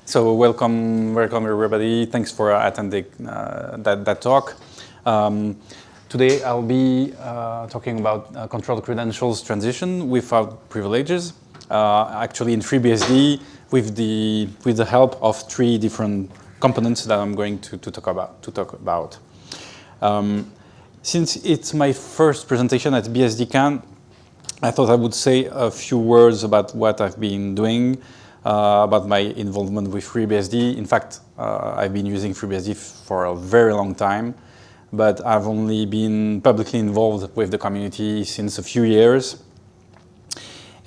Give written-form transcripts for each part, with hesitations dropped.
So welcome everybody. Thanks for attending that talk. Today I'll be talking about controlled credentials transition without privileges. Actually, in FreeBSD, with the help of 3 different components that I'm going to talk about. Since it's my first presentation at BSDCan, I thought I would say a few words about what I've been doing, about my involvement with FreeBSD. In fact, I've been using FreeBSD for a very long time, but I've only been publicly involved with the community since a few years.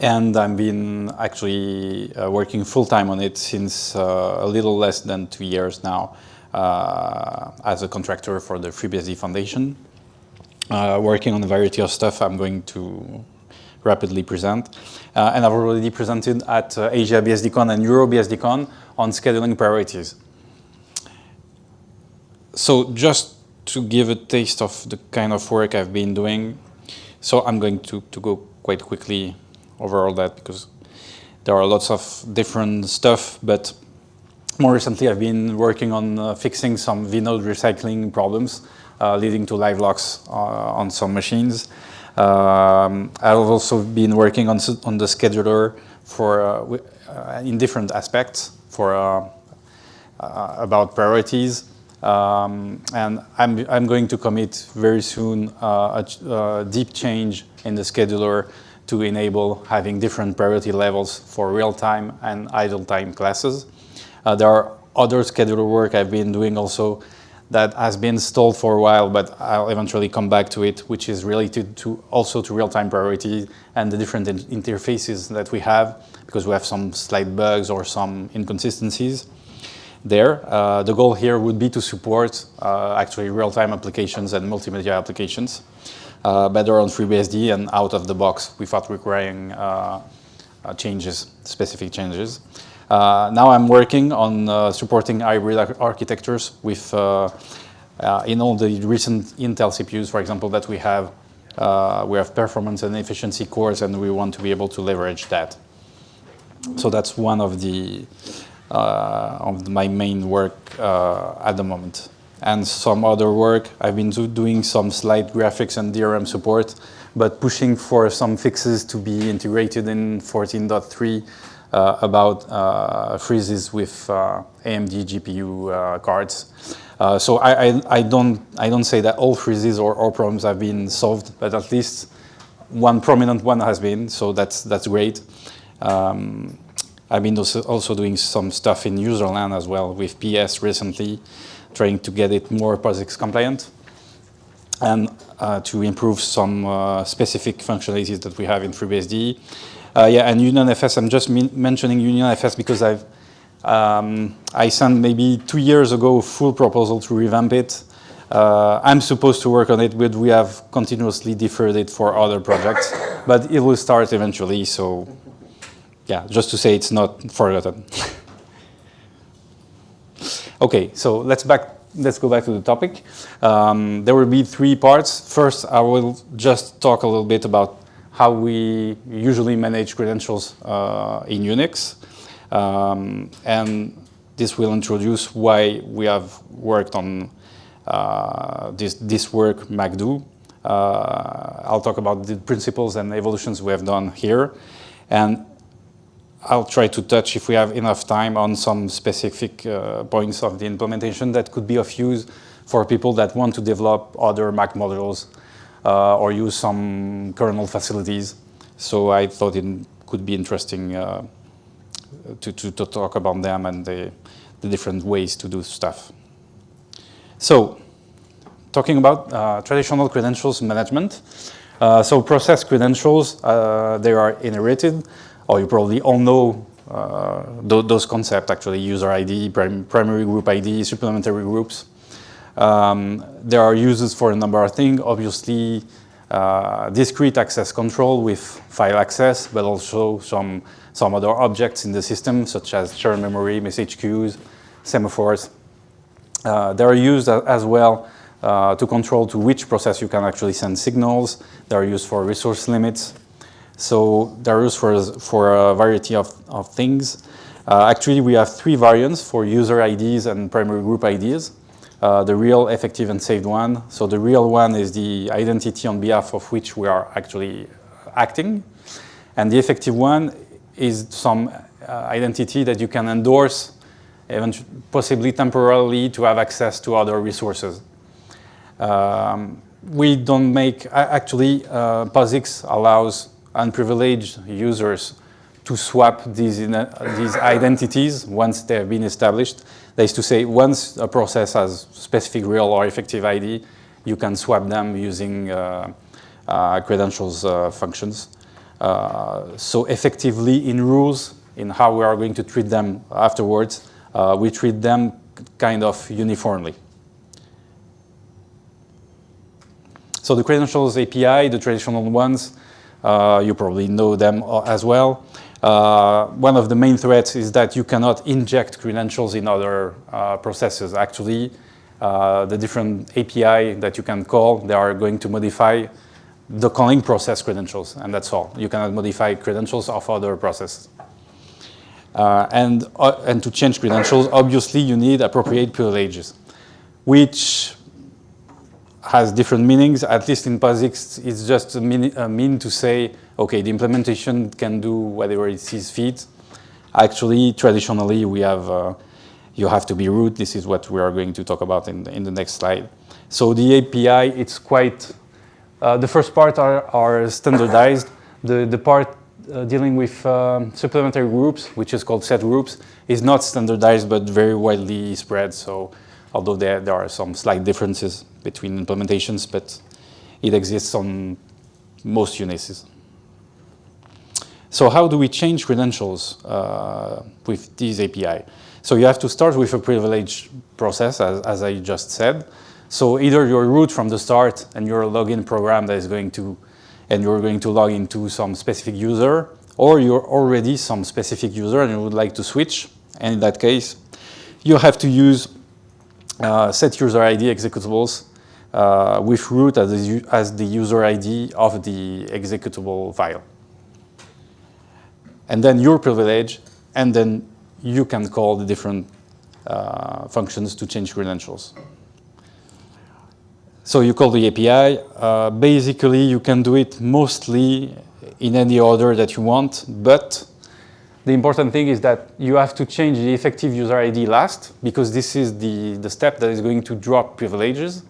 And I've been actually working full-time on it since a little less than 2 years now as a contractor for the FreeBSD Foundation, working on a variety of stuff I'm going to rapidly present. And I've already presented at Asia BSDCon and Euro BSDCon on scheduling priorities. So just to give a taste of the kind of work I've been doing, so I'm going to go quite quickly over all that because there are lots of different stuff, but more recently I've been working on fixing some vnode recycling problems leading to live locks on some machines. I've also been working on the scheduler for in different aspects for about priorities, and I'm going to commit very soon a deep change in the scheduler to enable having different priority levels for real-time and idle time classes. There are other scheduler work I've been doing also that has been stalled for a while, but I'll eventually come back to it, which is related to also to real-time priority and the different interfaces that we have, because we have some slight bugs or some inconsistencies there. The goal here would be to support actually real-time applications and multimedia applications better on FreeBSD and out of the box without requiring specific changes. Now I'm working on supporting hybrid architectures with, in all the recent Intel CPUs, for example, that we have performance and efficiency cores, and we want to be able to leverage that. So that's one of my main work at the moment. And some other work, I've been doing some slight graphics and DRM support, but pushing for some fixes to be integrated in 14.3 about freezes with AMD GPU cards. So I don't say that all freezes or all problems have been solved, but at least one prominent one has been. So that's great. I've been also doing some stuff in userland as well with PS recently, trying to get it more POSIX compliant and to improve some specific functionalities that we have in FreeBSD. Yeah, and UnionFS, I'm just mentioning UnionFS because I sent maybe 2 years ago a full proposal to revamp it. I'm supposed to work on it, but we have continuously deferred it for other projects, but it will start eventually, so yeah, just to say it's not forgotten. Okay, so let's go back to the topic. There will be 3 parts. First, I will just talk a little bit about how we usually manage credentials in Unix. And this will introduce why we have worked on this work, MacDo. I'll talk about the principles and evolutions we have done here. And I'll try to touch, if we have enough time, on some specific points of the implementation that could be of use for people that want to develop other Mac modules or use some kernel facilities. So I thought it could be interesting to talk about them and the different ways to do stuff. So, talking about traditional credentials management. So process credentials, they are inherited, or you probably all know those concepts actually, user ID, primary group ID, supplementary groups. There are uses for a number of things, obviously discrete access control with file access, but also some other objects in the system, such as shared memory, message queues, semaphores. They are used as well to control to which process you can actually send signals. They are used for resource limits. So they're used for a variety of things. Actually, we have 3 variants for user IDs and primary group IDs. The real, effective, and saved one. So the real one is the identity on behalf of which we are actually acting. And the effective one is some identity that you can endorse, even possibly temporarily, to have access to other resources. We don't make, actually, POSIX allows unprivileged users to swap these identities once they've been established. That is to say, once a process has specific real or effective ID, you can swap them using credentials functions. So effectively, in rules, in how we are going to treat them afterwards, we treat them kind of uniformly. So the credentials API, the traditional ones, you probably know them as well. One of the main threats is that you cannot inject credentials in other processes. Actually, the different API that you can call, they are going to modify the calling process credentials, and that's all. You cannot modify credentials of other processes. And to change credentials, obviously, you need appropriate privileges, which has different meanings. At least in POSIX, it's just a mean to say, okay, the implementation can do whatever it sees fit. Actually, traditionally, we have you have to be root. This is what we are going to talk about in the next slide. So the API, it's quite, the first part are standardized. The part dealing with supplementary groups, which is called set groups, is not standardized but very widely spread. So although there are some slight differences between implementations, but it exists on most Unisys. So how do we change credentials with these API? So you have to start with a privilege process, as I just said. So either you're root from the start and you're a login program that is going to, and you're going to log into some specific user, or you're already some specific user and you would like to switch. And in that case, you have to use set user ID executables with root as the user ID of the executable file. And then your privilege, and then you can call the different functions to change credentials. So you call the API. Basically, you can do it mostly in any order that you want, but the important thing is that you have to change the effective user ID last, because this is the step that is going to drop privileges.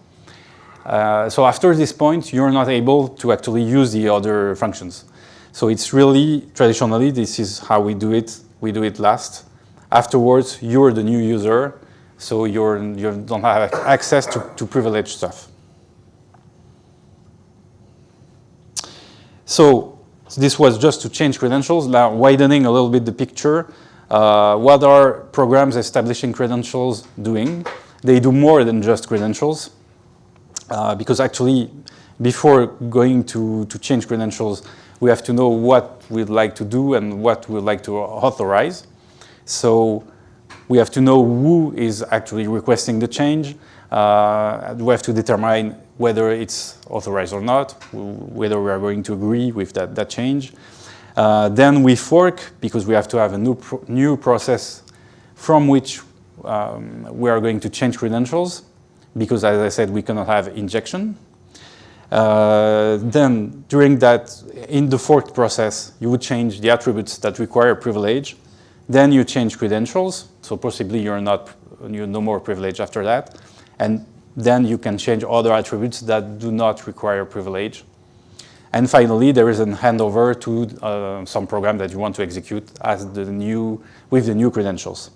So after this point, you're not able to actually use the other functions. So it's really, traditionally, this is how we do it. We do it last. Afterwards, you're the new user, so you don't have access to privileged stuff. So this was just to change credentials. Now, widening a little bit the picture, what are programs establishing credentials doing? They do more than just credentials, because actually, before going to change credentials, we have to know what we'd like to do and what we'd like to authorize. So we have to know who is actually requesting the change. We have to determine whether it's authorized or not, whether we are going to agree with that change. Then we fork, because we have to have a new process from which we are going to change credentials, because as I said, we cannot have injection. Then during that, in the forked process, you would change the attributes that require privilege. Then you change credentials, so possibly you're no more privilege after that. And then you can change other attributes that do not require privilege. And finally, there is a handover to some program that you want to execute as with the new credentials.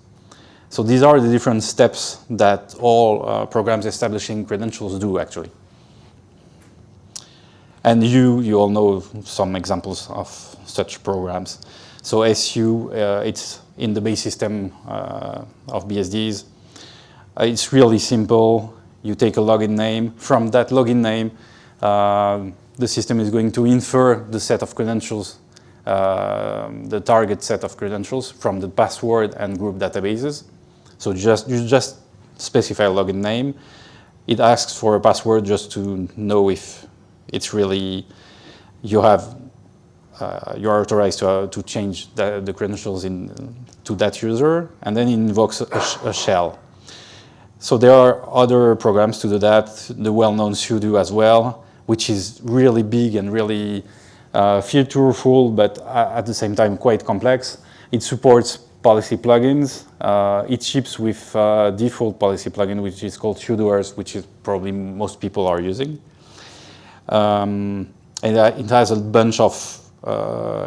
So these are the different steps that all programs establishing credentials do, actually. And you all know some examples of such programs. So SU, it's in the base system of BSDs. It's really simple. You take a login name. From that login name, the system is going to infer the set of credentials, the target set of credentials from the password and group databases. So you just specify a login name. It asks for a password just to know if it's really, you have you are authorized to change the credentials to that user, and then it invokes a shell. So there are other programs to do that, the well-known sudo as well, which is really big and really featureful, but at the same time quite complex. It supports policy plugins. It ships with default policy plugin, which is called sudoers, which is probably most people are using. And it has a bunch of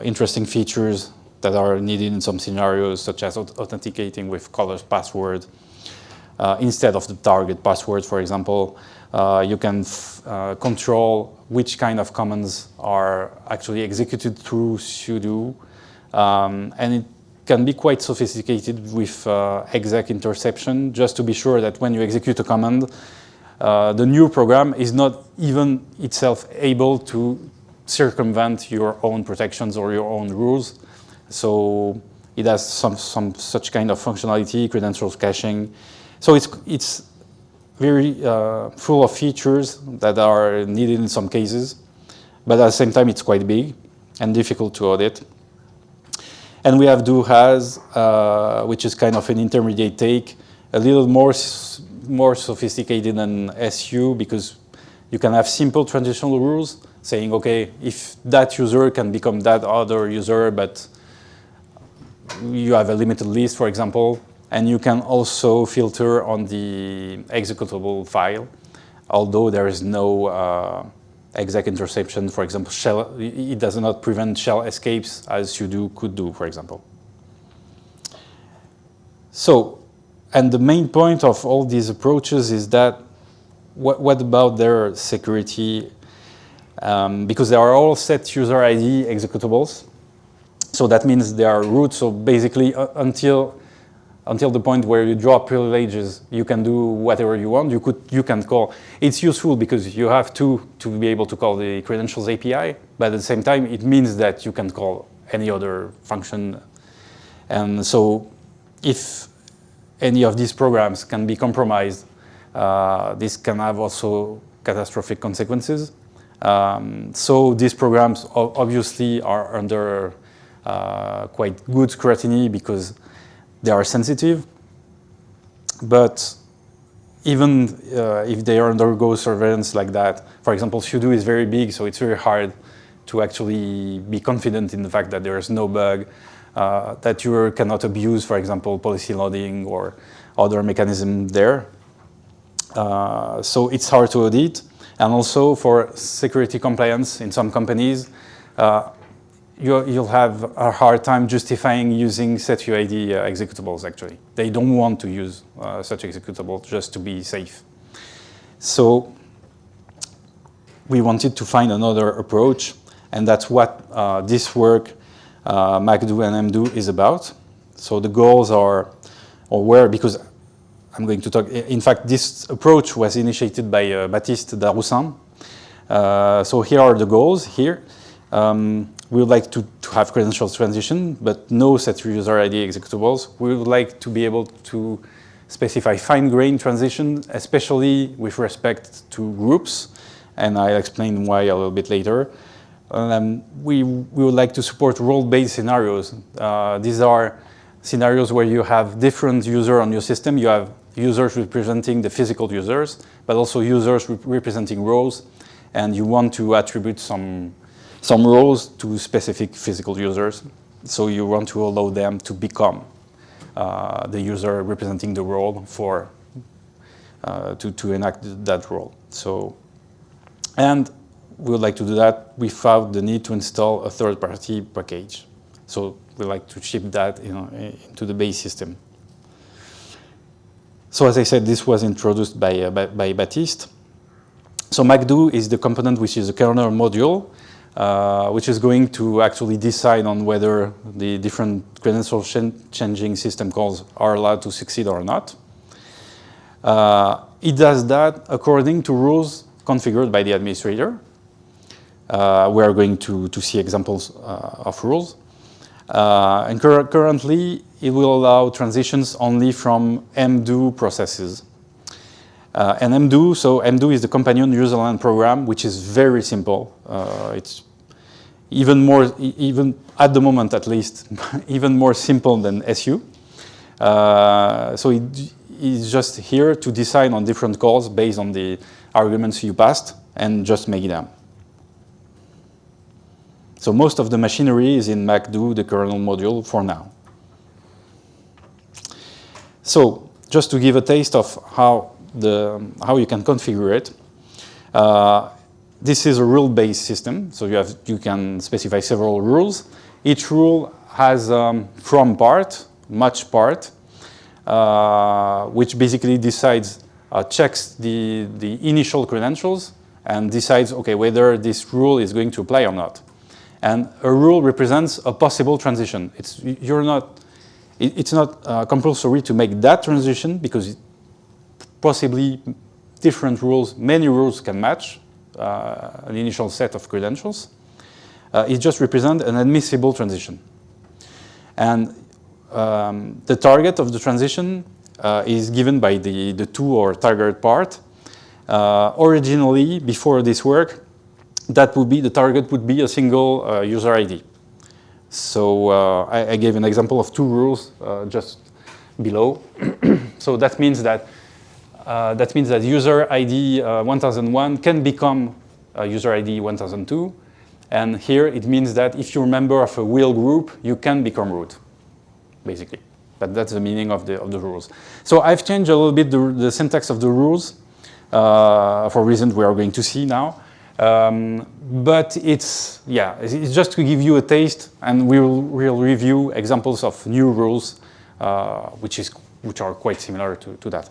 interesting features that are needed in some scenarios, such as authenticating with colors password. Instead of the target password, for example, you can control which kind of commands are actually executed through sudo. And it can be quite sophisticated with exec interception, just to be sure that when you execute a command, the new program is not even itself able to circumvent your own protections or your own rules. So it has some such kind of functionality, credentials caching. So it's very full of features that are needed in some cases, but at the same time it's quite big and difficult to audit. And we have do-has, which is kind of an intermediate take, a little more sophisticated than SU, because you can have simple transitional rules saying, okay, if that user can become that other user, but you have a limited list, for example, and you can also filter on the executable file, although there is no exec interception, for example, shell, it does not prevent shell escapes as sudo could do, for example. So, and the main point of all these approaches is that what about their security? Because they are all set user ID executables. So that means they are root. So basically, until the point where you draw privileges, you can do whatever you want. You can call. It's useful because you have to be able to call the credentials API, but at the same time, it means that you can call any other function. And so if any of these programs can be compromised, this can have also catastrophic consequences. So these programs obviously are under quite good scrutiny because they are sensitive, but even if they undergo surveillance like that, for example, sudo is very big, so it's very hard to actually be confident in the fact that there is no bug, that you cannot abuse, for example, policy loading or other mechanism there. So it's hard to audit. And also for security compliance in some companies, you'll have a hard time justifying using setuid executables, actually. They don't want to use such executables just to be safe. So we wanted to find another approach, and that's what this work, MacDo and MDo, is about. So the goals are, or where, because I'm going to talk, in fact, this approach was initiated by Baptiste Daroussin. So here are the goals here. We would like to have credentials transition, but no set user ID executables. We would like to be able to specify fine-grained transition, especially with respect to groups, and I'll explain why a little bit later. We would like to support role-based scenarios. These are scenarios where you have different users on your system. You have users representing the physical users, but also users representing roles, and you want to attribute some roles to specific physical users. So you want to allow them to become the user representing the role for to enact that role. So, and we would like to do that without the need to install a third-party package. So we like to ship that into the base system. So as I said, this was introduced by Baptiste. So MacDo is the component which is a kernel module, which is going to actually decide on whether the different credential changing system calls are allowed to succeed or not. It does that according to rules configured by the administrator. We are going to see examples of rules. And currently, it will allow transitions only from MDo processes. And MDo is the companion userland program, which is very simple. even at the moment at least, even more simple than SU. So it is just here to decide on different calls based on the arguments you passed and just make them. So most of the machinery is in MacDo, the kernel module, for now. So just to give a taste of how you can configure it, this is a rule-based system. So you can specify several rules. Each rule has from part, much part, which basically decides, checks the initial credentials and decides, okay, whether this rule is going to apply or not. And a rule represents a possible transition. It's not compulsory to make that transition because possibly different rules, many rules can match an initial set of credentials. It just represents an admissible transition. And the target of the transition is given by the to or target part. Originally, before this work, the target would be a single user ID. So I gave an example of two rules just below. So that means that user ID 1001 can become user ID 1002. And here it means that if you're a member of a wheel group, you can become root, basically. But that's the meaning of the rules. So I've changed a little bit the syntax of the rules for reasons we are going to see now. But it's just to give you a taste, and we'll review examples of new rules, which are quite similar to that.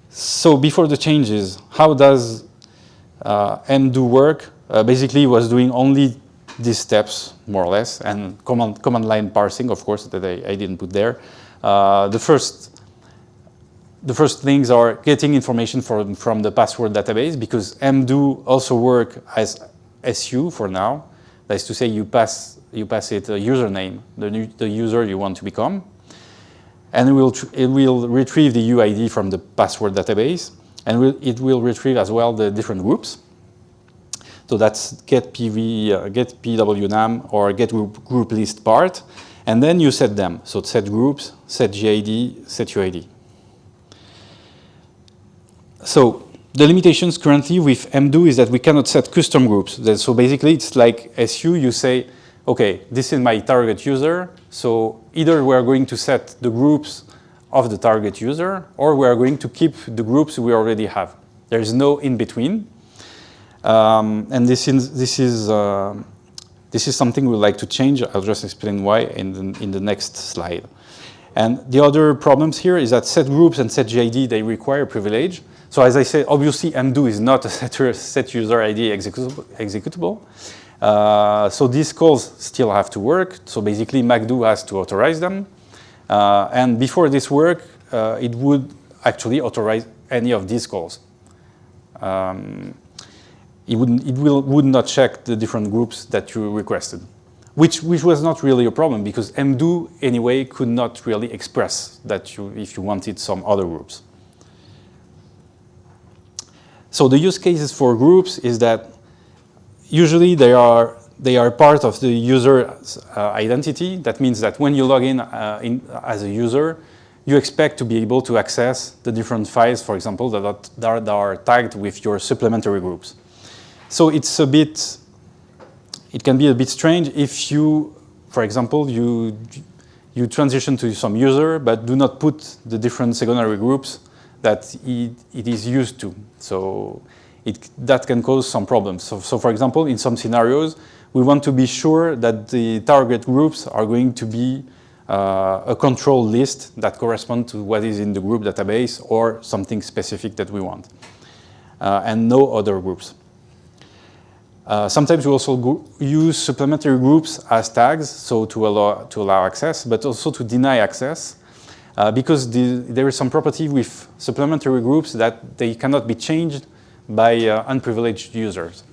So before the changes, how does mdo work? Basically, it was doing only these steps, more or less, and command line parsing, of course, that I didn't put there. The first things are getting information from the password database, because mdo also work as SU for now. That is to say, you pass it a username, the user you want to become, and it will retrieve the UID from the password database, and it will retrieve as well the different groups. So that's get pwnam or get group list part, and then you set them. So set groups, set GID, set UID. So the limitations currently with mdo is that we cannot set custom groups. So basically it's like SU, you say, okay, this is my target user, so either we are going to set the groups of the target user, or we are going to keep the groups we already have. There is no in between. And this is something we'd like to change. I'll just explain why in the next slide. And the other problems here is that set groups and set GID, they require privilege. So as I said, obviously mdo is not a set user ID executable. So these calls still have to work. So basically MacDo has to authorize them. And before this work, it would actually authorize any of these calls. It would not check the different groups that you requested, which was not really a problem because mdo anyway could not really express that if you wanted some other groups. So the use cases for groups is that usually they are part of the user's identity. That means that when you log in as a user, you expect to be able to access the different files, for example, that are tagged with your supplementary groups. So it can be a bit strange if you, for example, you transition to some user but do not put the different secondary groups that it is used to. So that can cause some problems. So for example, in some scenarios, we want to be sure that the target groups are going to be a control list that correspond to what is in the group database or something specific that we want, and no other groups. Sometimes we also use supplementary groups as tags, so to allow access, but also to deny access, because there is some property with supplementary groups that they cannot be changed by unprivileged users.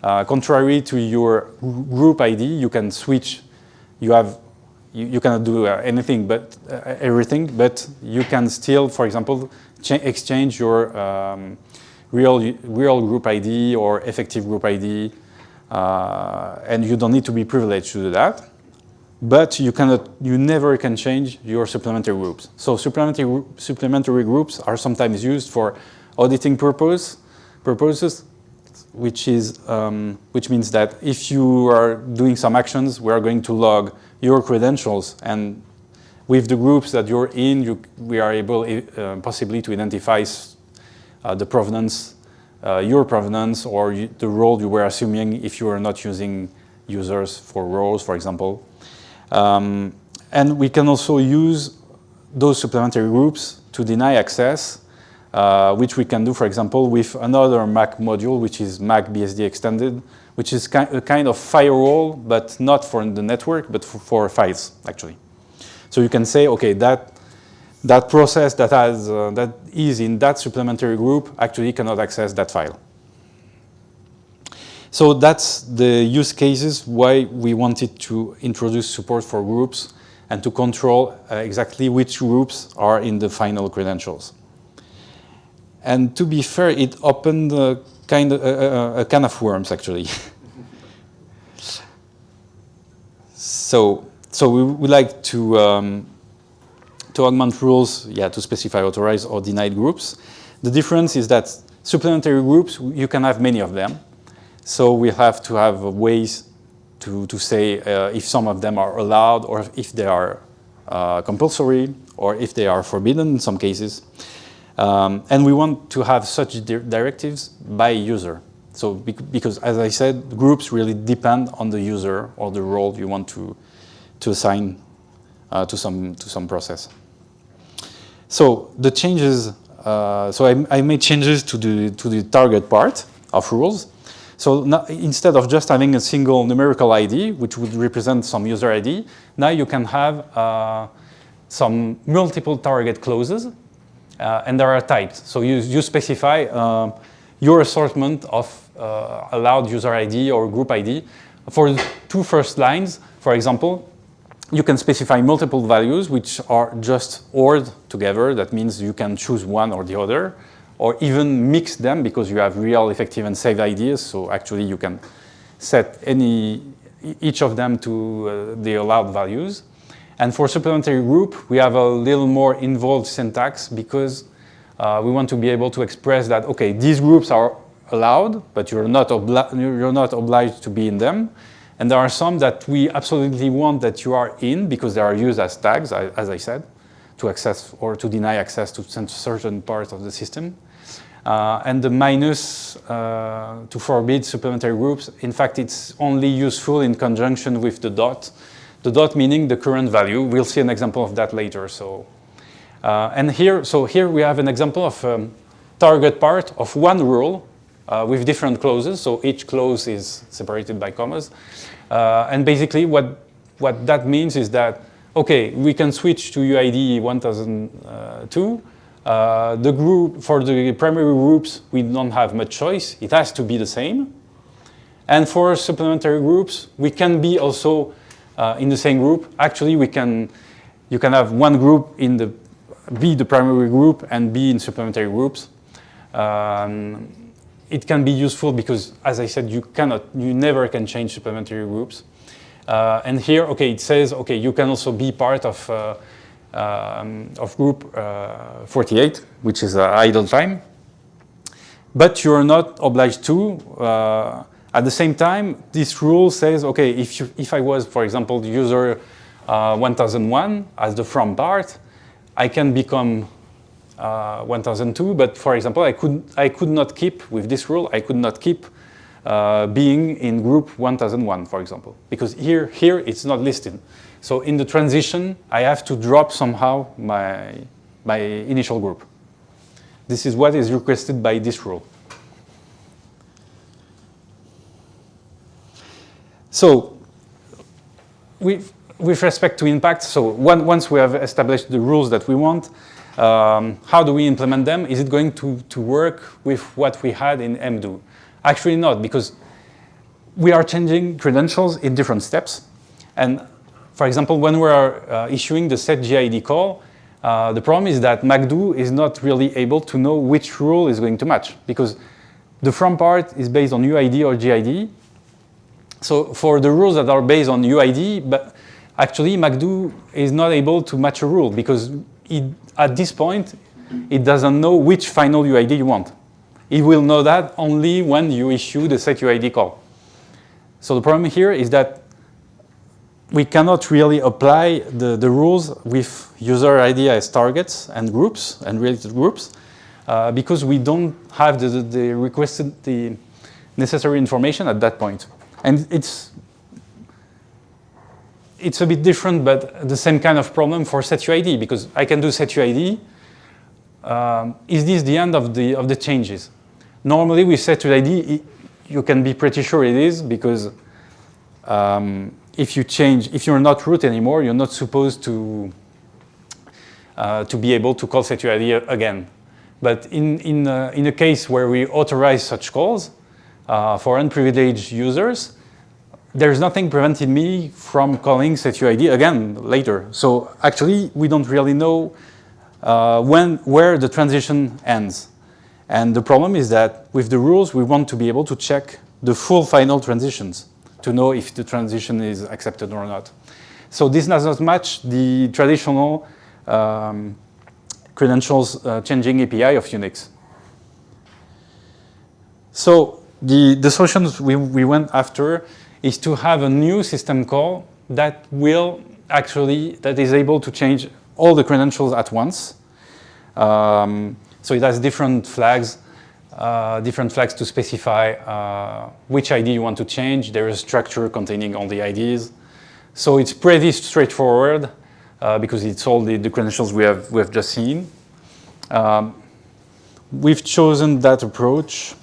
Contrary to your group ID, you can switch. You cannot do anything but everything, but you can still, for example, exchange your real group ID or effective group ID and you don't need to be privileged to do that. But you never can change your supplementary groups. So supplementary groups are sometimes used for auditing purposes, which means that if you are doing some actions, we are going to log your credentials, and with the groups that you're in, we are able possibly to identify the provenance, your provenance, or the role you were assuming if you are not using users for roles, for example. And we can also use those supplementary groups to deny access, which we can do, for example, with another Mac module, which is MacBSD extended, which is a kind of firewall, but not for the network, but for files, actually. So you can say, okay, that process that is in that supplementary group actually cannot access that file. So that's the use cases why we wanted to introduce support for groups and to control exactly which groups are in the final credentials. And to be fair, it opened a can of worms, actually. So we would like to augment rules, to specify authorized or denied groups. The difference is that supplementary groups, you can have many of them. So we have to have ways to say if some of them are allowed, or if they are compulsory, or if they are forbidden in some cases. And we want to have such directives by user. So because, as I said, groups really depend on the user or the role you want to assign to some process. So the changes. So I made changes to the target part of rules. So now, instead of just having a single numerical ID, which would represent some user ID, now you can have some multiple target clauses, and there are types. So you specify your assortment of allowed user ID or group ID. For the two first lines, for example, you can specify multiple values which are just ORed together. That means you can choose one or the other, or even mix them because you have real, effective, and saved IDs. So actually you can set each of them to the allowed values. And for supplementary group, we have a little more involved syntax because we want to be able to express that, okay, these groups are allowed, but you're not obliged to be in them. And there are some that we absolutely want that you are in because they are used as tags, as I said, to access or to deny access to certain parts of the system. And the minus to forbid supplementary groups, in fact, it's only useful in conjunction with the dot. The dot meaning the current value. We'll see an example of that later. So, and here we have an example of target part of one rule with different clauses. So each clause is separated by commas. And basically what that means is that, okay, we can switch to UID 1002. The group, for the primary groups, we don't have much choice. It has to be the same. And for supplementary groups, we can be also in the same group. Actually, you can have one group be the primary group and be in supplementary groups. It can be useful because, as I said, you never can change supplementary groups. And here, okay, it says, okay, you can also be part of group 48, which is idle time. But you're not obliged to. At the same time, this rule says, okay, if I was, for example, user 1001 as the from part, I can become 1002. But for example, I could not keep with this rule. I could not keep being in group 1001, for example, because here it's not listed. So in the transition, I have to drop somehow my initial group. This is what is requested by this rule. So with respect to impact, so once we have established the rules that we want, how do we implement them? Is it going to work with what we had in mdo? Actually not, because we are changing credentials in different steps. And for example, when we are issuing the setgid call, the problem is that MacDo is not really able to know which rule is going to match, because the from part is based on UID or GID, So for the rules that are based on UID, but actually MacDo is not able to match a rule because at this point, it doesn't know which final UID you want. It will know that only when you issue the setUID call. So the problem here is that we cannot really apply the rules with user ID as targets and groups and related groups because we don't have the necessary information at that point. And it's a bit different, but the same kind of problem for setUID because I can do setUID. Is this the end of the changes? Normally with setUID, you can be pretty sure it is because if you're not root anymore, you're not supposed to be able to call setUID again. But in a case where we authorize such calls for unprivileged users, there's nothing preventing me from calling setUID again later. So actually, we don't really know where the transition ends. And the problem is that with the rules, we want to be able to check the full final transitions to know if the transition is accepted or not. So this does not match the traditional credentials changing API of Unix. So the solutions we went after is to have a new system call that is able to change all the credentials at once. So it has different flags to specify which ID you want to change. There is a structure containing all the IDs. So it's pretty straightforward because it's all the credentials we have just seen. We've chosen that approach.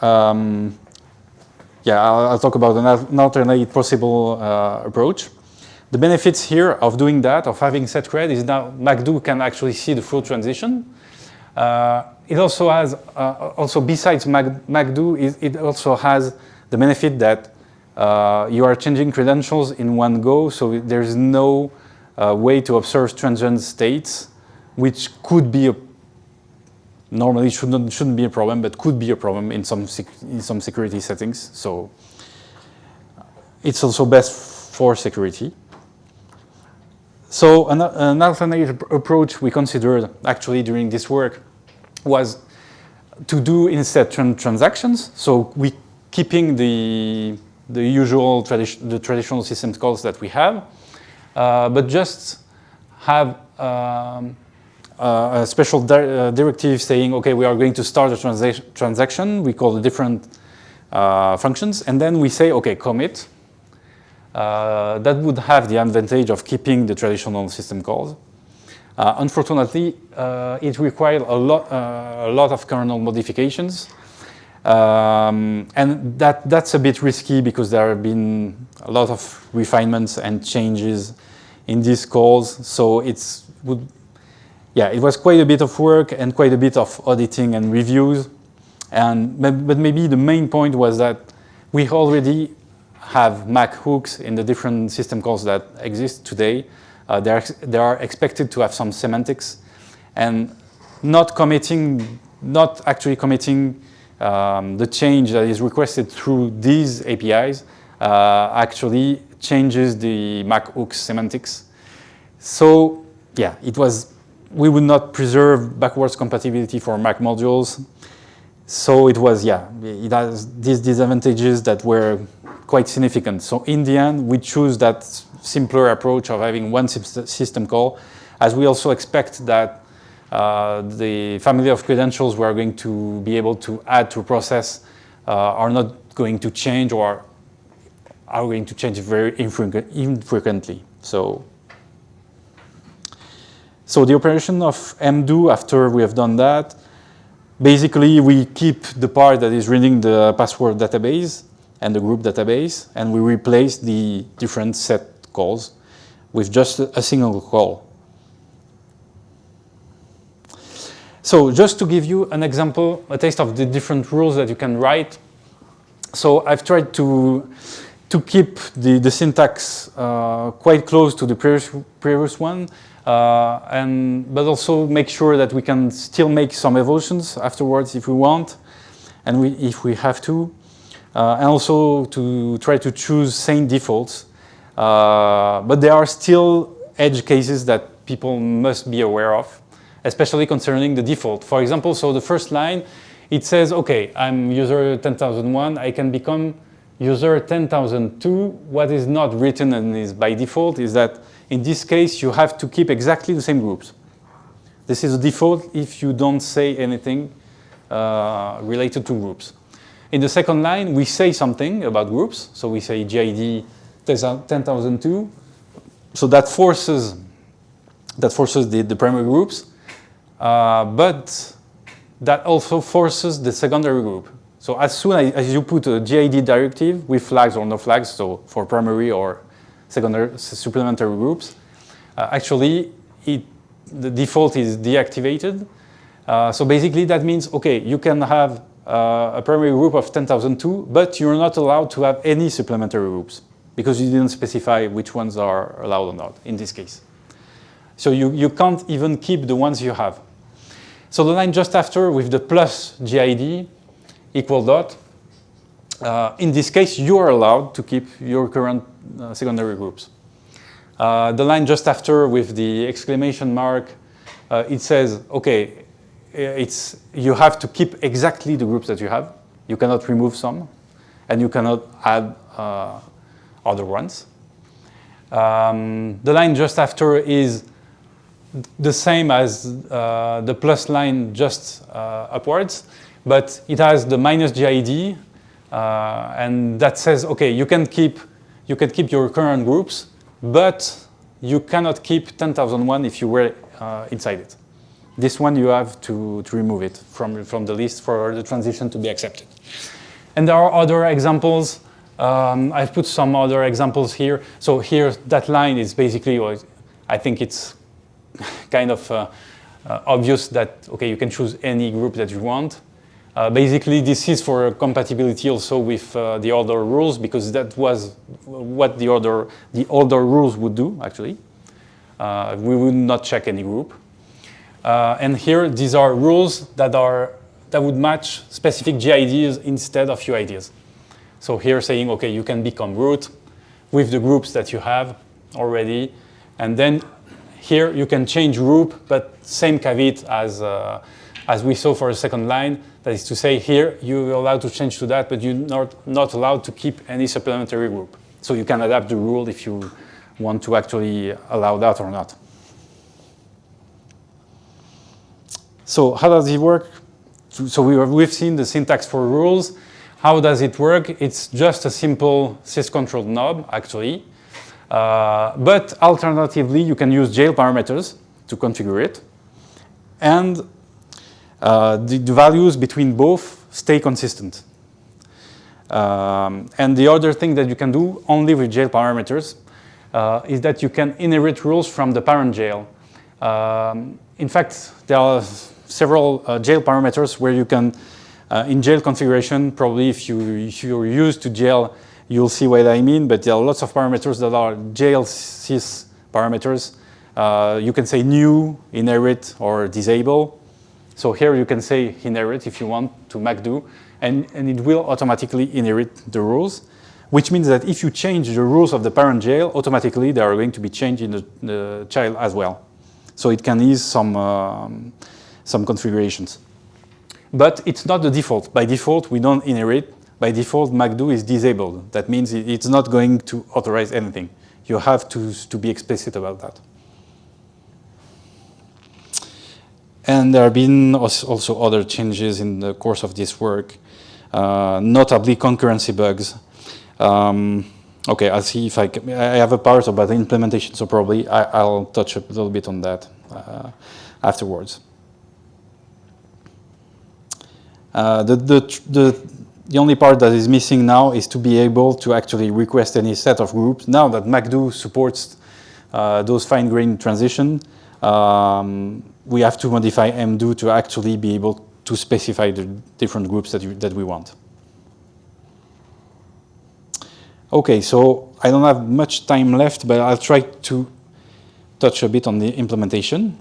I'll talk about an alternate possible approach. The benefits here of doing that, of having setcred, is now MacDo can actually see the full transition. It also has, besides MacDo, it also has the benefit that you are changing credentials in one go, so there's no way to observe transient states, which could be normally shouldn't be a problem, but could be a problem in some security settings. So it's also best for security. So an alternative approach we considered actually during this work was to do instead transactions. So we keeping the usual traditional system calls that we have, but just have a special directive saying, okay, we are going to start a transaction. We call the different functions, and then we say, okay, commit. That would have the advantage of keeping the traditional system calls. Unfortunately, it required a lot of kernel modifications, and that's a bit risky because there have been a lot of refinements and changes in these calls. So it was quite a bit of work and quite a bit of auditing and reviews. But maybe the main point was that we already have MAC hooks in the different system calls that exist today. They are expected to have some semantics, and not actually committing the change that is requested through these APIs actually changes the MAC hooks semantics. So we would not preserve backwards compatibility for MAC modules. So it has these disadvantages that were quite significant. So in the end, we choose that simpler approach of having one system call, as we also expect that the family of credentials we are going to be able to add to a process are not going to change or are going to change very infrequently. So the operation of mdo, after we have done that, basically we keep the part that is reading the password database and the group database, and we replace the different set calls with just a single call. So just to give you an example, a taste of the different rules that you can write. So I've tried to keep the syntax quite close to the previous one, but also make sure that we can still make some evolutions afterwards if we want, and if we have to. and also to try to choose sane defaults. But there are still edge cases that people must be aware of, especially concerning the default. For example, so the first line, it says, okay, I'm user 10,001, I can become user 10,002. What is not written and is by default is that in this case, you have to keep exactly the same groups. This is a default if you don't say anything related to groups. In the second line, we say something about groups. So we say GID 10,002. So that forces the primary groups, but that also forces the secondary group. So as soon as you put a GID directive with flags or no flags, so for primary or secondary supplementary groups, actually the default is deactivated. So basically that means, okay, you can have a primary group of 10,002, but you're not allowed to have any supplementary groups because you didn't specify which ones are allowed or not in this case. So you can't even keep the ones you have. So the line just after with the plus GID equal dot, in this case, you are allowed to keep your current secondary groups. The line just after with the exclamation mark, it says, okay, you have to keep exactly the groups that you have. You cannot remove some, and you cannot add other ones. The line just after is the same as the plus line just upwards, but it has the minus GID, and that says, okay, you can keep your current groups, but you cannot keep 10,001 if you were inside it. This one you have to remove it from the list for the transition to be accepted. And there are other examples. I've put some other examples here. So here, that line is basically, I think it's kind of obvious that, okay, you can choose any group that you want. Basically, this is for compatibility also with the older rules, because that was what the older rules would do, actually. We would not check any group. And here, these are rules that would match specific GIDs instead of UIDs. So here saying, okay, you can become root with the groups that you have already. And then here you can change group, but same caveat as we saw for the second line. That is to say, here you're allowed to change to that, but you're not allowed to keep any supplementary group. So you can adapt the rule if you want to actually allow that or not. So how does it work? So we've seen the syntax for rules. How does it work? It's just a simple syscontrol knob, actually. But alternatively, you can use jail parameters to configure it. And the values between both stay consistent. And the other thing that you can do only with jail parameters is that you can inherit rules from the parent jail. In fact, there are several jail parameters where you can, in jail configuration, probably if you're used to jail, you'll see what I mean, but there are lots of parameters that are jail sys parameters. You can say new, inherit, or disable. So here you can say inherit if you want to MacDo, and it will automatically inherit the rules, which means that if you change the rules of the parent jail, automatically they are going to be changed in the child as well. So it can ease some configurations. But it's not the default. By default, we don't inherit. By default, MacDo is disabled. That means it's not going to authorize anything. You have to be explicit about that. And there have been also other changes in the course of this work, notably concurrency bugs. Okay, I'll see if I have a part about the implementation, so probably I'll touch a little bit on that afterwards. The only part that is missing now is to be able to actually request any set of groups. Now that MacDo supports those fine-grained transition, we have to modify mdo to actually be able to specify the different groups that we want. Okay, so I don't have much time left, but I'll try to touch a bit on the implementation.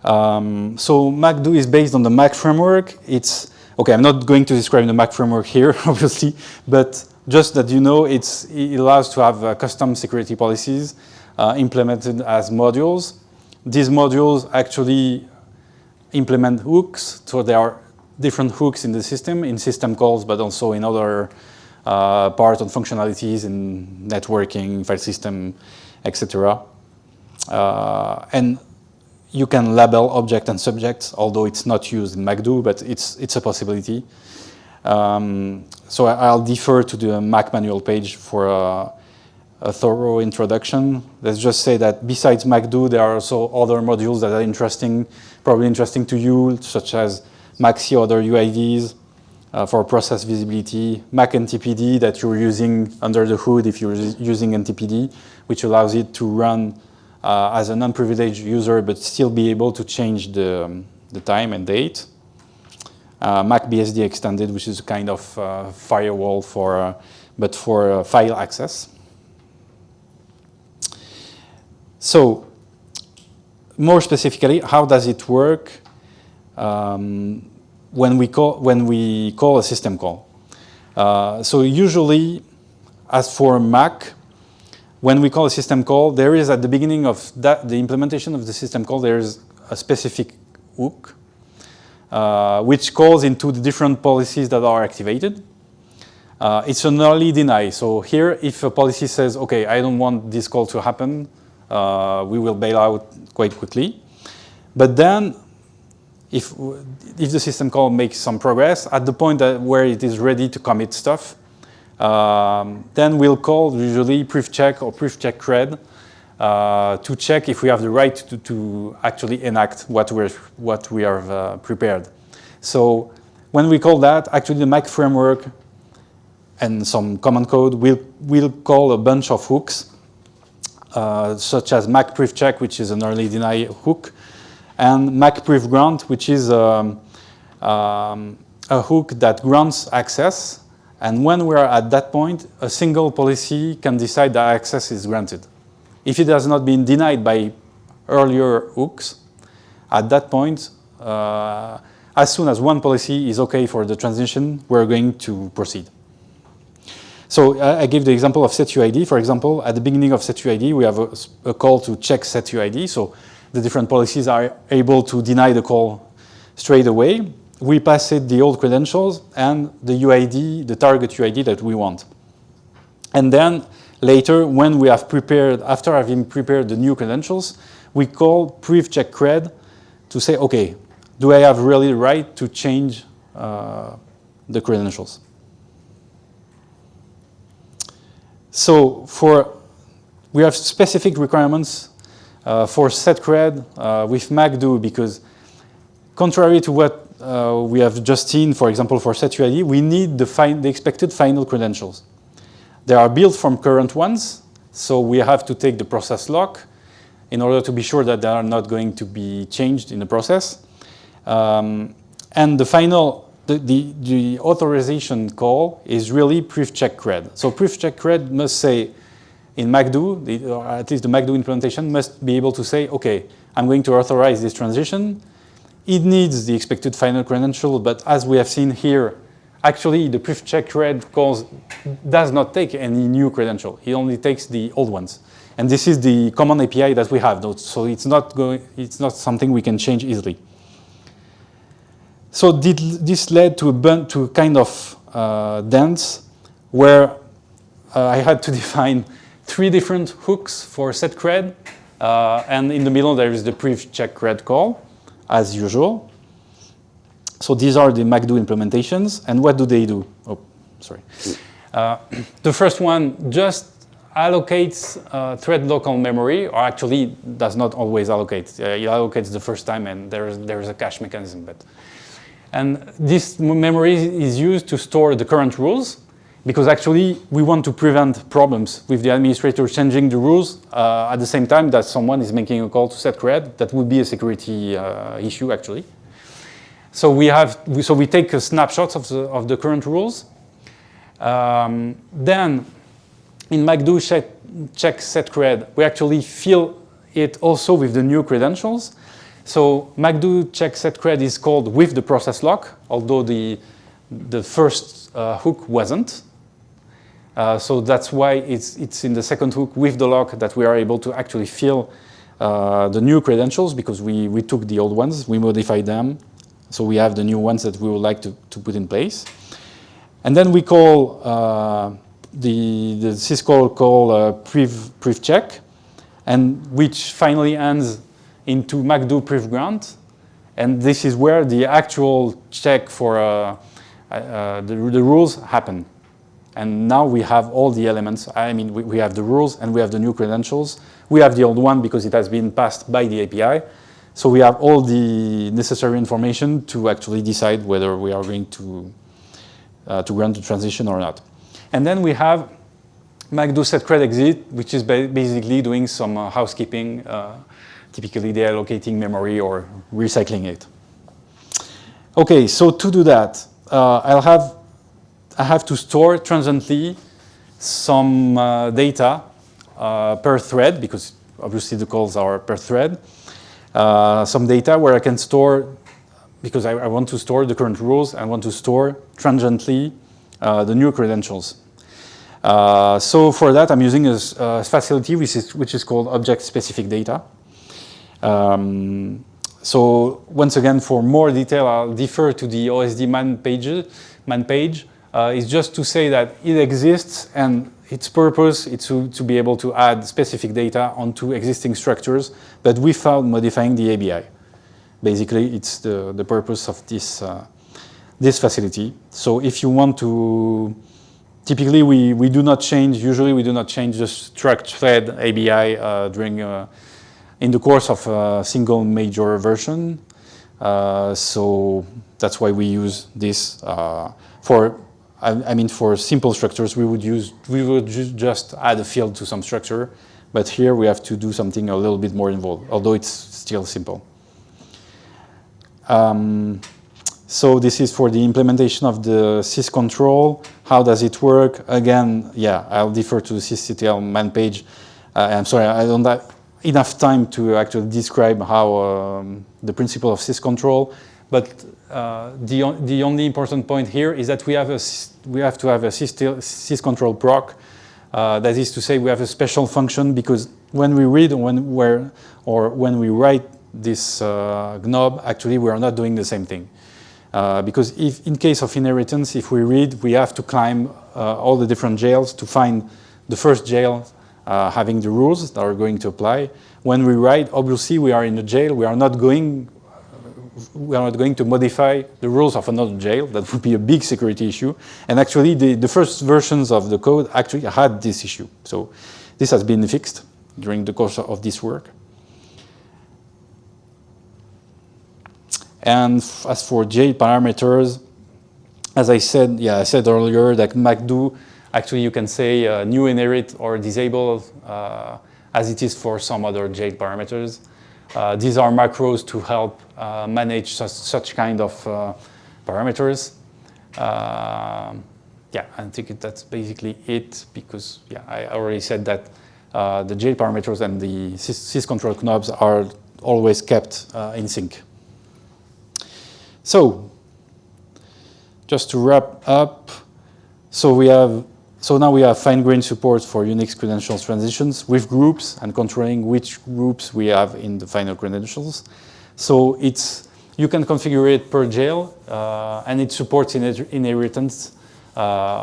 So MacDo is based on the Mac framework. It's Okay, I'm not going to describe the Mac framework here, obviously, but just that you know, it allows to have custom security policies implemented as modules. These modules actually implement hooks, so there are different hooks in the system, in system calls, but also in other parts and functionalities in networking, file system, etc. And you can label object and subjects, although it's not used in MacDo, but it's a possibility. So I'll defer to the Mac manual page for a thorough introduction. Let's just say that besides MacDo, there are also other modules that are interesting, probably interesting to you, such as Maxi other UIDs for process visibility, Mac NTPD that you're using under the hood if you're using NTPD, which allows it to run as an unprivileged user, but still be able to change the time and date. MacBSD extended, which is a kind of firewall but for file access. So, more specifically, how does it work when we call a system call? So usually, as for Mac, when we call a system call, there is at the beginning of the implementation of the system call, there is a specific hook, which calls into the different policies that are activated. It's an early deny. So here, if a policy says, okay, I don't want this call to happen, we will bail out quite quickly. But then, if the system call makes some progress, at the point where it is ready to commit stuff, then we'll call usually privcheck or privcheckcred to check if we have the right to actually enact what we have prepared. So when we call that, actually the Mac framework and some common code will call a bunch of hooks, such as Mac privcheck, which is an early deny hook, and Mac privgrant, which is a hook that grants access. And when we are at that point, a single policy can decide that access is granted. If it has not been denied by earlier hooks, at that point, as soon as one policy is okay for the transition, we're going to proceed. So I gave the example of setuid. For example, at the beginning of setuid, we have a call to check setuid. So the different policies are able to deny the call straight away. We pass it the old credentials and the UID, the target UID that we want. And then later, when we have prepared, after having prepared the new credentials, we call privcheckcred to say, okay, do I have really the right to change the credentials? So we have specific requirements for setcred with MacDo, because contrary to what we have just seen, for example, for setuid, we need the expected final credentials. They are built from current ones, so we have to take the process lock in order to be sure that they are not going to be changed in the process. And the final, the authorization call is really privcheckcred. So privcheckcred must say, in MacDo, or at least the MacDo implementation must be able to say, okay, I'm going to authorize this transition. It needs the expected final credential, but as we have seen here, actually the privcheckcred calls does not take any new credential. It only takes the old ones. And this is the common API that we have, so it's not something we can change easily. So this led to a kind of dance where I had to define 3 different hooks for setcred, and in the middle there is the privcheckcred call, as usual. So these are the MacDo implementations, and what do they do? Oh, sorry. The first one just allocates thread local memory, or actually does not always allocate. It allocates the first time, and there is a cache mechanism. And this memory is used to store the current rules, because actually we want to prevent problems with the administrator changing the rules at the same time that someone is making a call to setcred. That would be a security issue, actually. So we take a snapshot of the current rules. Then in MacDo check setcred, we actually fill it also with the new credentials. So MacDo check setcred is called with the process lock, although the first hook wasn't. So that's why it's in the second hook with the lock that we are able to actually fill the new credentials, because we took the old ones, we modified them, so we have the new ones that we would like to put in place. And then we call the syscall call priv check, and which finally ends into MacDo priv grant, and this is where the actual check for the rules happen. And now we have all the elements. I mean, we have the rules and we have the new credentials. We have the old one because it has been passed by the API. So we have all the necessary information to actually decide whether we are going to grant the transition or not. And then we have MacDo setcred exit, which is basically doing some housekeeping, typically deallocating memory or recycling it. Okay, so to do that, I have to store transiently some data per thread, because obviously the calls are per thread. Some data where I can store, because I want to store the current rules, I want to store transiently the new credentials. So for that, I'm using a facility which is called object-specific data. So once again, for more detail, I'll defer to the OSD man page. Is just to say that it exists, and its purpose is to be able to add specific data onto existing structures that without modifying the ABI. Basically, it's the purpose of this facility. So if you want to, typically we do not change, usually we do not change the struct thread ABI in the course of a single major version. So that's why we use this for simple structures. We would just add a field to some structure, but here we have to do something a little bit more involved, although it's still simple. So this is for the implementation of the syscontrol. How does it work? Again, yeah, I'll defer to the sysctl man page. I'm sorry, I don't have enough time to actually describe how the principle of syscontrol. But the only important point here is that we have to have a syscontrol proc. That is to say, we have a special function, because when we read when we write this knob, actually we are not doing the same thing. Because if in case of inheritance, if we read, we have to climb all the different jails to find the first jail having the rules that are going to apply. When we write, obviously we are in a jail. We are not going to modify the rules of another jail. That would be a big security issue. And actually, the first versions of the code actually had this issue. So this has been fixed during the course of this work. And as for jail parameters, as I said, I said earlier that MacDo, actually you can say new inherit or disable as it is for some other jail parameters. These are macros to help manage such kind of parameters. Yeah, I think that's basically it, because I already said that the jail parameters and the syscontrol knobs are always kept in sync. So, just to wrap up, so now we have fine-grained support for Unix credentials transitions with groups and controlling which groups we have in the final credentials. So you can configure it per jail, and it supports inheritance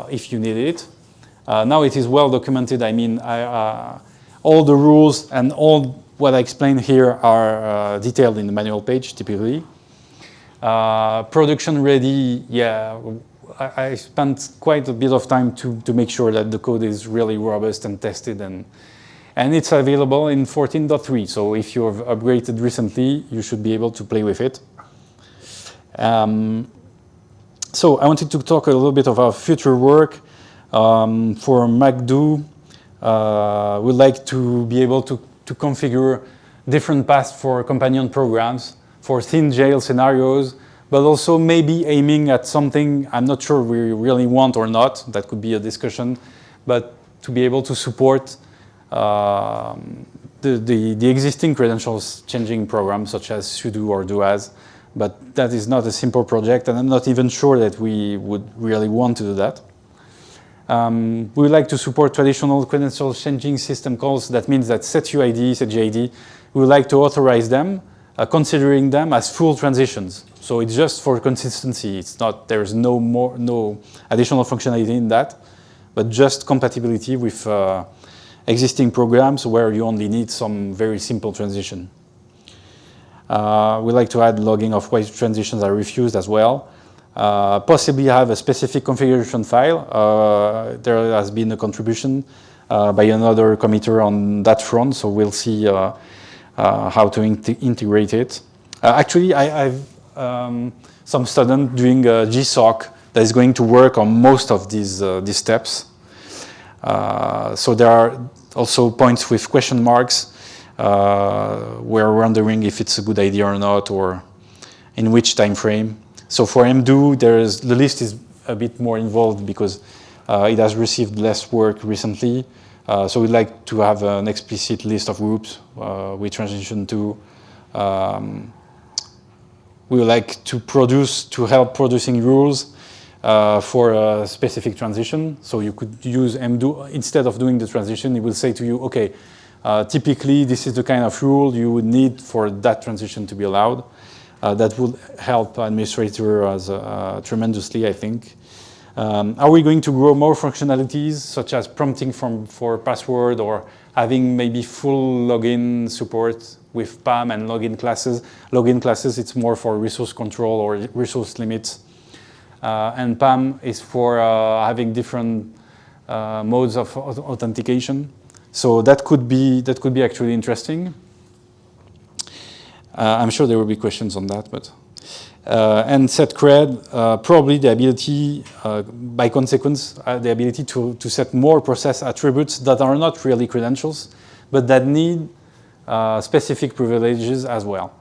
if you need it. Now it is well documented. I mean, all the rules and all what I explained here are detailed in the manual page, typically. Production ready, I spent quite a bit of time to make sure that the code is really robust and tested, and it's available in 14.3. So if you have upgraded recently, you should be able to play with it. So I wanted to talk a little bit about future work. For MacDo, we'd like to be able to configure different paths for companion programs, for thin jail scenarios, but also maybe aiming at something I'm not sure we really want or not. That could be a discussion, but to be able to support the existing credentials changing programs such as sudo or doas, but that is not a simple project, and I'm not even sure that we would really want to do that. We would like to support traditional credential changing system calls. That means that setuid, setgid, we would like to authorize them, considering them as full transitions. So it's just for consistency. It's not, there's no additional functionality in that, but just compatibility with existing programs where you only need some very simple transition. We like to add logging of why transitions are refused as well. Possibly have a specific configuration file. There has been a contribution by another committer on that front, so we'll see how to integrate it. Actually, I've some student doing a GSOC that is going to work on most of these steps. So there are also points with question marks. We're wondering if it's a good idea or not, or in which time frame. So for mdo, the list is a bit more involved because it has received less work recently. So we'd like to have an explicit list of groups we transition to. We would like to help producing rules for a specific transition. So you could use mdo, instead of doing the transition, it will say to you, okay, typically this is the kind of rule you would need for that transition to be allowed. That would help administrators tremendously, I think. Are we going to grow more functionalities, such as prompting for password, or having maybe full login support with PAM and login classes? Login classes, it's more for resource control or resource limits. And PAM is for having different modes of authentication. So that could be actually interesting. I'm sure there will be questions on that, but and setcred, probably the ability, by consequence, the ability to set more process attributes that are not really credentials, but that need specific privileges as well.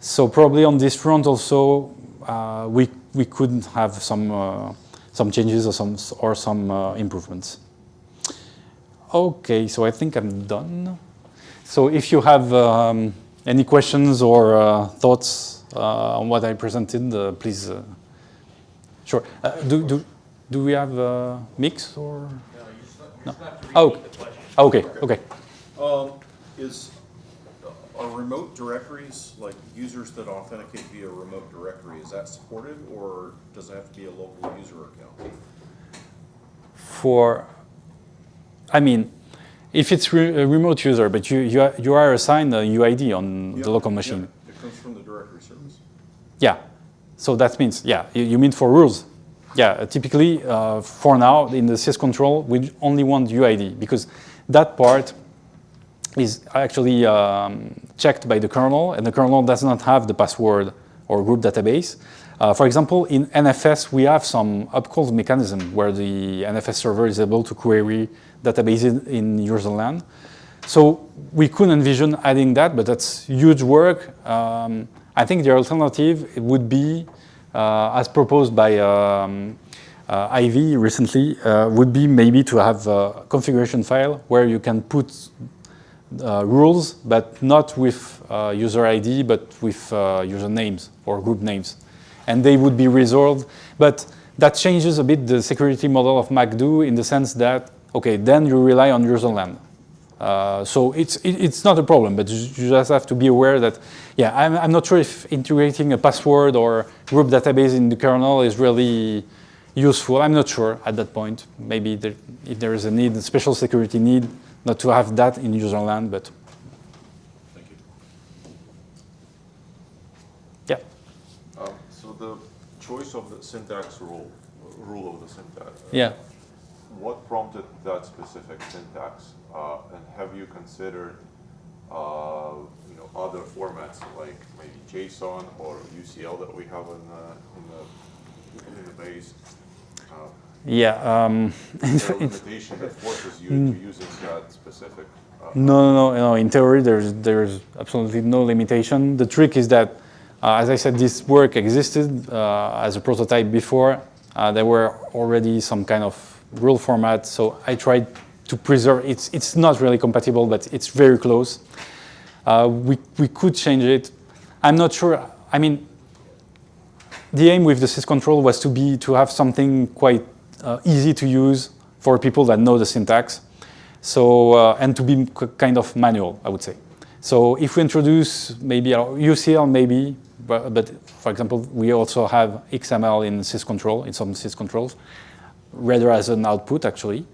So probably on this front also, we could have some changes or some improvements. Okay, so I think I'm done. So if you have any questions or thoughts on what I presented, please. Sure. Do we have a mix or? No, you just have to repeat Oh, the question. okay, okay. Are remote directories, like users that authenticate via remote directory, is that supported, or does it have to be a local user account? I mean, if it's a remote user, but you are assigned a UID on the local machine. Yeah, it comes from the directory service. Yeah, so that means, yeah, you mean for rules. Yeah, typically, for now, in the syscontrol, we only want UID, because that part is actually checked by the kernel, and the kernel does not have the password or group database. For example, in NFS, we have some upcall mechanism where the NFS server is able to query databases in user LAN. So we could envision adding that, but that's huge work. I think the alternative would be, as proposed by Ivy recently, would be maybe to have a configuration file where you can put rules, but not with user ID, but with user names or group names. And they would be resolved. But that changes a bit the security model of MacDo in the sense that, okay, then you rely on user LAN. So it's not a problem, but you just have to be aware that, yeah, I'm not sure if integrating a password or group database in the kernel is really useful. I'm not sure at that point. Maybe if there is a need, a special security need, not to have that in user LAN, but. Thank you. Yeah. So the choice of the syntax rule of the syntax. Yeah. What prompted that specific syntax? And have you considered, other formats like maybe JSON or UCL that we have in the base? Yeah. Is there a limitation that forces you to using that specific? No. In theory, there's absolutely no limitation. The trick is that, as I said, this work existed as a prototype before. There were already some kind of rule format, so I tried to preserve. It's not really compatible, but it's very close. We could change it. I'm not sure. I mean, the aim with the syscontrol was to have something quite easy to use for people that know the syntax. So and to be kind of manual, I would say. So if we introduce maybe UCL, maybe, but for example, we also have XML in syscontrol, in some syscontrols, rather as an output actually.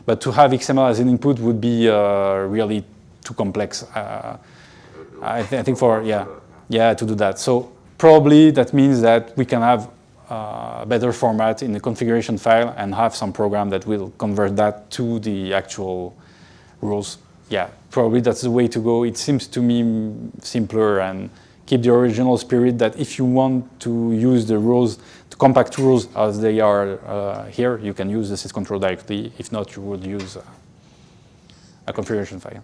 But to have XML as an input would be really too complex. I think for to do that. So probably that means that we can have a better format in the configuration file and have some program that will convert that to the actual rules. Yeah, probably that's the way to go. It seems to me simpler and keep the original spirit that if you want to use the rules, the compact rules as they are here, you can use the syscontrol directly. If not, you would use a configuration file.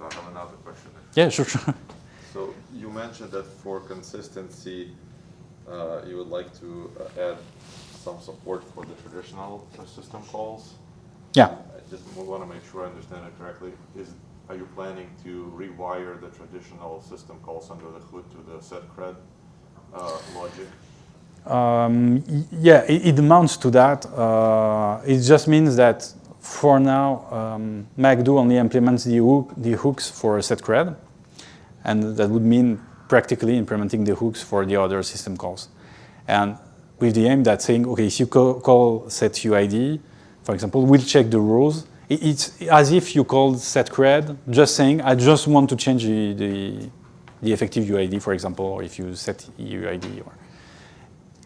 I have another question. Yeah, sure. So you mentioned that for consistency, you would like to add some support for the traditional system calls. Yeah. I just want to make sure I understand it correctly. Are you planning to rewire the traditional system calls under the hood to the setcred logic? Yeah, it amounts to that. It just means that for now, MacDo only implements the hooks for setcred, and that would mean practically implementing the hooks for the other system calls. And with the aim that saying, okay, if you call setuid, for example, we'll check the rules. It's as if you called setcred, just saying, I just want to change the effective UID, for example, or if you set UID.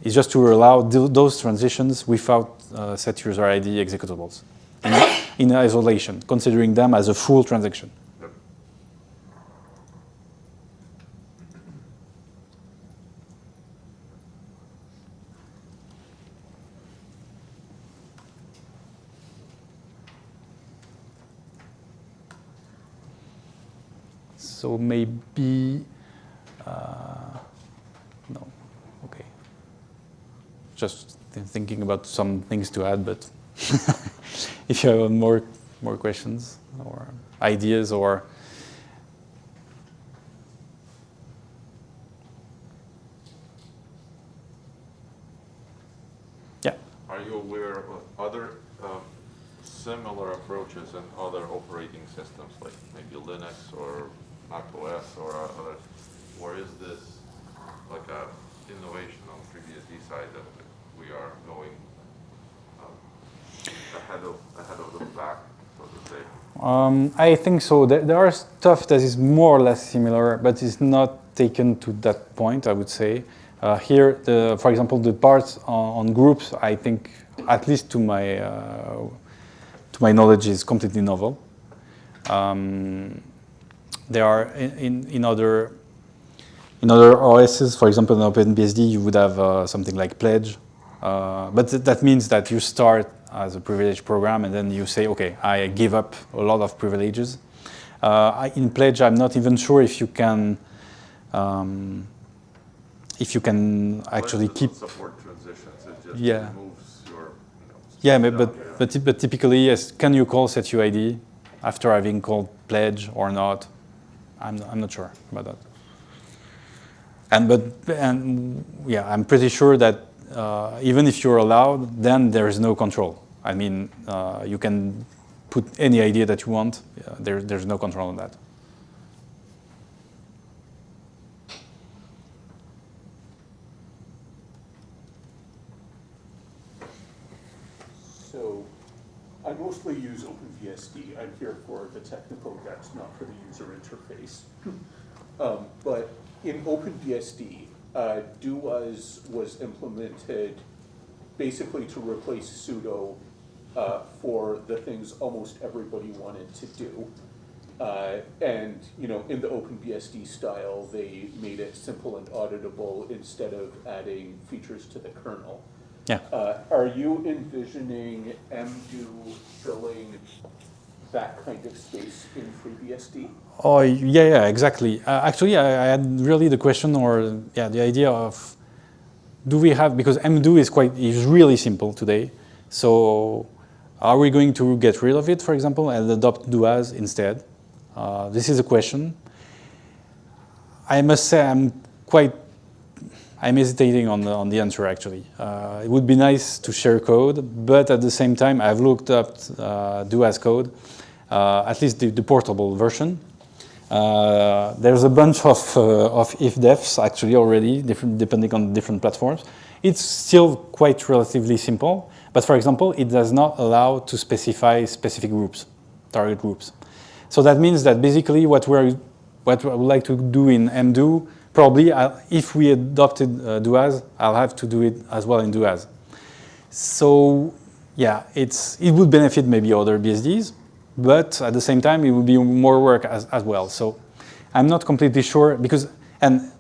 It's just to allow those transitions without set user ID executables in isolation, considering them as a full transaction. So maybe, no, okay. Just thinking about some things to add, but if you have more questions or ideas or. Yeah. Are you aware of other similar approaches in other operating systems, like maybe Linux or Mac OS or other, or is this like a innovation on the FreeBSD side that we are going ahead of the pack, so to say? I think so. There are stuff that is more or less similar, but is not taken to that point, I would say. Here, for example, the parts on groups, I think, at least to my knowledge, is completely novel. There are in other OSs, for example, in OpenBSD, you would have something like pledge, but that means that you start as a privileged program and then you say, okay, I give up a lot of privileges. In pledge, I'm not even sure if you can actually keep support transitions. It just yeah. moves your. Yeah, but typically, yes. Can you call setuid after having called pledge or not? I'm not sure about that. And yeah, I'm pretty sure that even if you're allowed, then there is no control. I mean, you can put any idea that you want. There's no control on that. So I mostly use OpenBSD. I'm here for the technical decks, not for the user interface. But in OpenBSD, doas was implemented basically to replace sudo for the things almost everybody wanted to do. And in the OpenBSD style, they made it simple and auditable instead of adding features to the kernel. Yeah. Are you envisioning mdo filling that kind of space in FreeBSD? Oh, yeah, exactly. Actually, I had really the question or the idea of do we have, because mdo is really simple today, so are we going to get rid of it, for example, and adopt doas instead? This is a question. I must say I'm hesitating on the answer, actually. It would be nice to share code, but at the same time, I've looked up doas code, at least the portable version. There's a bunch of if-defs actually already, depending on different platforms. It's still quite relatively simple, but for example, it does not allow to specify specific groups, target groups. So that means that basically what I would like to do in mdo, probably if we adopted doas, I'll have to do it as well in doas. So yeah, it would benefit maybe other BSDs, but at the same time, it would be more work as well. So I'm not completely sure, and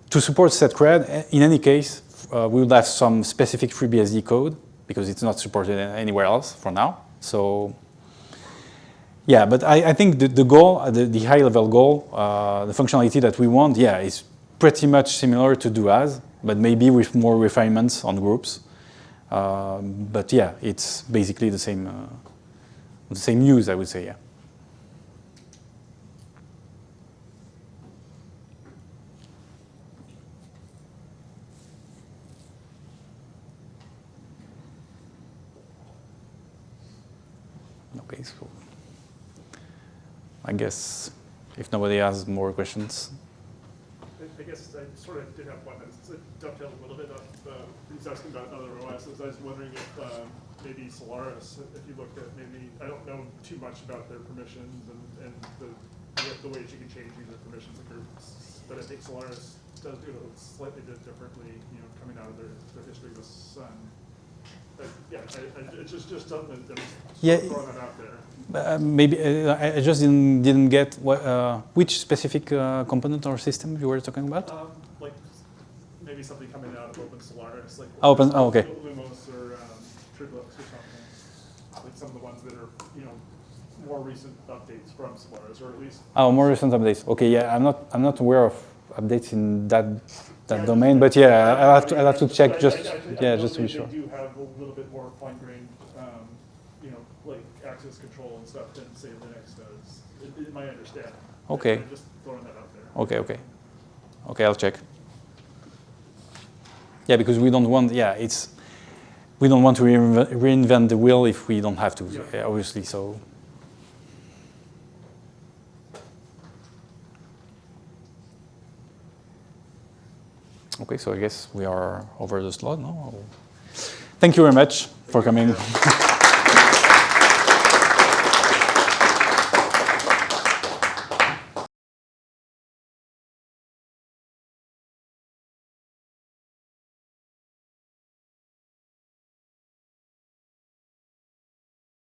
to support setcred, in any case, we would have some specific FreeBSD code, because it's not supported anywhere else for now. So yeah, but I think the goal, the high-level goal, the functionality that we want, yeah, is pretty much similar to doas, but maybe with more refinements on groups. But yeah, it's basically the same use, I would say, yeah. Okay, so I guess if nobody has more questions. I guess I sort of did have one that dovetailed a little bit off he was asking about other OSs. I was wondering if maybe Solaris, if you looked at maybe, I don't know too much about their permissions and the ways you can change user permissions and groups, but I think Solaris does do it slightly bit differently, coming out of their history with Sun. But yeah, it's just something that I'm throwing that out there. Maybe I just didn't get which specific component or system you were talking about. Like maybe something coming out of Open Solaris, like okay. Lumos or Triplux or something. Like some of the ones that are more recent updates from Solaris, or at least. Oh, more recent updates. Okay, yeah, I'm not aware of updates in that domain, but yeah, I'll have to check just to be sure. They do have a little bit more fine-grained, like access control and stuff than say Linux does. In my understanding. Okay. I'm just throwing that out there. Okay, I'll check. Yeah, because we don't want to reinvent the wheel if we don't have to, obviously. So. Okay, so I guess we are over the slot now. Thank you very much for coming.